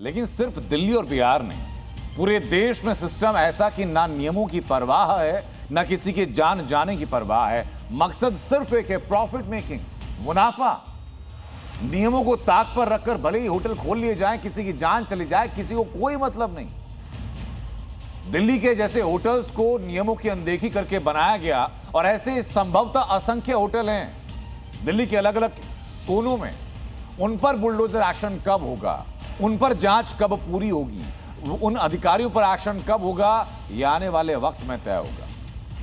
लेकिन सिर्फ दिल्ली और बिहार नहीं, पूरे देश में सिस्टम ऐसा कि ना नियमों की परवाह है, ना किसी के जान जाने की परवाह है। मकसद सिर्फ एक है, प्रॉफिट मेकिंग, मुनाफा। नियमों को ताक पर रखकर भले ही होटल खोल लिए जाएं, किसी की जान चली जाए, किसी को कोई मतलब नहीं। दिल्ली के जैसे होटल्स को नियमों की अनदेखी करके बनाया गया, और ऐसे संभवतः असंख्य होटल हैं दिल्ली के अलग अलग कोनों में। उन पर बुलडोजर एक्शन कब होगा, उन पर जांच कब पूरी होगी, उन अधिकारियों पर एक्शन कब होगा, यह आने वाले वक्त में तय होगा।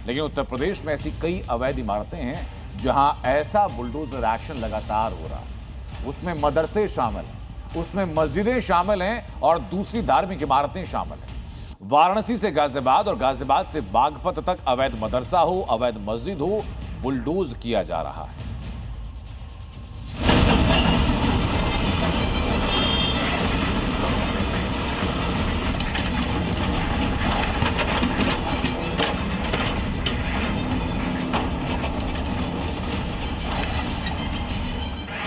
लेकिन उत्तर प्रदेश में ऐसी कई अवैध इमारतें हैं जहां ऐसा बुलडोजर एक्शन लगातार हो रहा है। उसमें मदरसे शामिल हैं, उसमें मस्जिदें शामिल हैं और दूसरी धार्मिक इमारतें शामिल हैं। वाराणसी से गाजियाबाद और गाजियाबाद से बागपत तक अवैध मदरसा हो, अवैध मस्जिद हो, बुलडोज किया जा रहा है।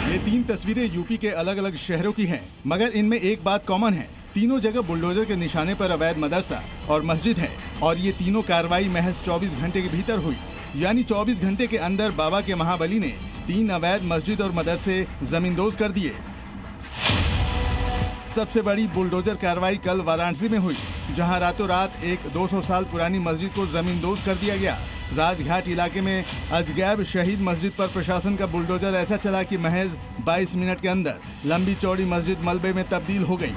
ये 3 तस्वीरें यूपी के अलग अलग शहरों की हैं, मगर इनमें एक बात कॉमन है। तीनों जगह बुलडोजर के निशाने पर अवैध मदरसा और मस्जिद है, और ये तीनों कार्रवाई महज 24 घंटे के भीतर हुई। यानी 24 घंटे के अंदर बाबा के महाबली ने 3 अवैध मस्जिद और मदरसे जमींदोज कर दिए। सबसे बड़ी बुलडोजर कार्रवाई कल वाराणसी में हुई, जहां रातों रात एक 200 साल पुरानी मस्जिद को जमींदोज कर दिया गया। राजघाट इलाके में अजगैब शहीद मस्जिद पर प्रशासन का बुलडोजर ऐसा चला कि महज 22 मिनट के अंदर लंबी चौड़ी मस्जिद मलबे में तब्दील हो गई।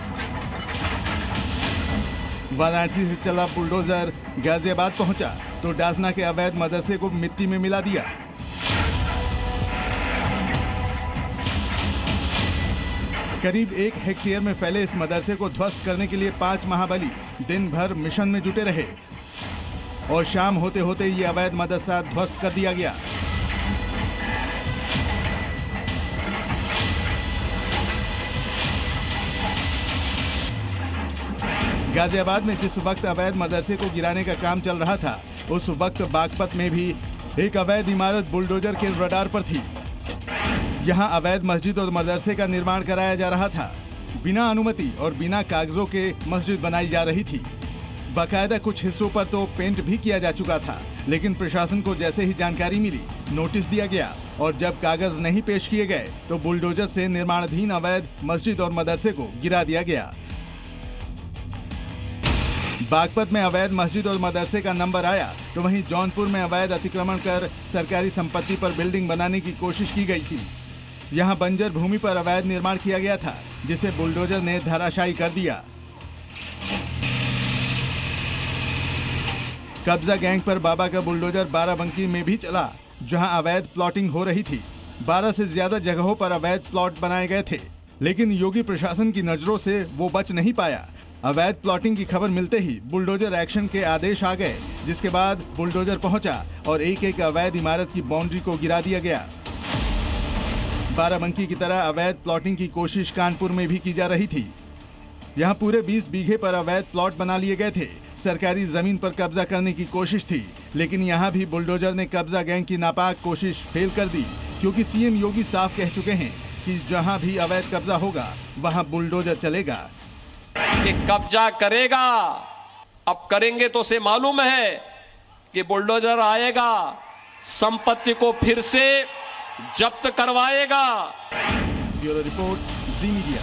वाराणसी से चला बुलडोजर गाजियाबाद पहुंचा तो डासना के अवैध मदरसे को मिट्टी में मिला दिया। करीब 1 हेक्टेयर में फैले इस मदरसे को ध्वस्त करने के लिए 5 महाबली दिन भर मिशन में जुटे रहे, और शाम होते होते ये अवैध मदरसा ध्वस्त कर दिया गया। गाजियाबाद में जिस वक्त अवैध मदरसे को गिराने का काम चल रहा था, उस वक्त बागपत में भी एक अवैध इमारत बुलडोजर के रडार पर थी। यहाँ अवैध मस्जिद और मदरसे का निर्माण कराया जा रहा था। बिना अनुमति और बिना कागजों के मस्जिद बनाई जा रही थी। बाकायदा कुछ हिस्सों पर तो पेंट भी किया जा चुका था, लेकिन प्रशासन को जैसे ही जानकारी मिली, नोटिस दिया गया, और जब कागज नहीं पेश किए गए तो बुलडोजर से निर्माणाधीन अवैध मस्जिद और मदरसे को गिरा दिया गया। बागपत में अवैध मस्जिद और मदरसे का नंबर आया तो वहीं जौनपुर में अवैध अतिक्रमण कर सरकारी संपत्ति पर बिल्डिंग बनाने की कोशिश की गई थी। यहां बंजर भूमि पर अवैध निर्माण किया गया था, जिसे बुलडोजर ने धराशायी कर दिया। कब्जा गैंग पर बाबा का बुलडोजर बाराबंकी में भी चला, जहां अवैध प्लॉटिंग हो रही थी। 12 से ज्यादा जगहों पर अवैध प्लॉट बनाए गए थे, लेकिन योगी प्रशासन की नजरों से वो बच नहीं पाया। अवैध प्लॉटिंग की खबर मिलते ही बुलडोजर एक्शन के आदेश आ गए, जिसके बाद बुलडोजर पहुंचा और एक एक अवैध इमारत की बाउंड्री को गिरा दिया गया। बाराबंकी की तरह अवैध प्लॉटिंग की कोशिश कानपुर में भी की जा रही थी। यहाँ पूरे 20 बीघे पर अवैध प्लॉट बना लिए गए थे। सरकारी जमीन पर कब्जा करने की कोशिश थी, लेकिन यहाँ भी बुलडोजर ने कब्जा गैंग की नापाक कोशिश फेल कर दी, क्योंकि सीएम योगी साफ कह चुके हैं कि जहाँ भी अवैध कब्जा होगा वहाँ बुलडोजर चलेगा। कि कब्जा करेगा, अब करेंगे तो उसे मालूम है कि बुलडोजर आएगा, संपत्ति को फिर से जब्त करवाएगा। ब्यूरो रिपोर्ट, जी मीडिया।